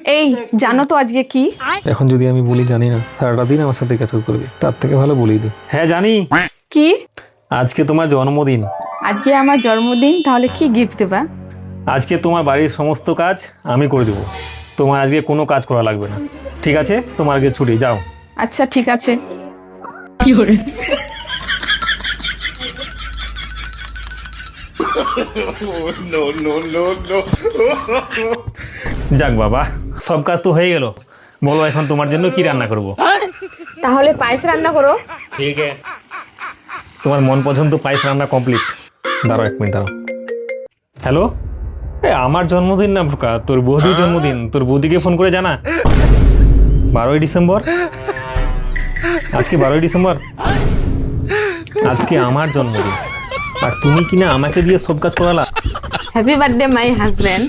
এই জানো তো আজকে কি? এখন যদি আমি বলি জানি না, সারাটা দিন আমার সাথে ক্যাচআপ করবে, তার থেকে ভালো বলেই দিই। হ্যাঁ জানি, কি? আজকে তোমার জন্মদিন। আজকে আমার জন্মদিন, তাহলে কি গিফট দেবা? আজকে তোমার বাড়ির সমস্ত কাজ আমি করে দেবো, তোমার আজকে কোনো কাজ করা লাগবে না। ঠিক আছে, তোমার আজকে ছুটি, যাও। আচ্ছা ঠিক আছে। যাক বাবা, সব কাজ তো হয়ে গেল। বলো এখন তোমার জন্য কি রান্না করব? তাহলে পায়েস রান্না করো। ঠিক আছে, তোমার মন পছন্দ পায়েস রান্না কমপ্লিট। দাঁড়াও 1 মিনিট দাঁড়াও। হ্যালো, আমার জন্মদিন না ফুকা, তোর বৌদির জন্মদিন। তোর বৌদিকে ফোন করে জানা 12ই ডিসেম্বর। আজকে 12ই ডিসেম্বর, আজকে আমার জন্মদিন, আর তুমি কিনা আমাকে দিয়ে সব কাজ Corolla. Happy birthday my husband.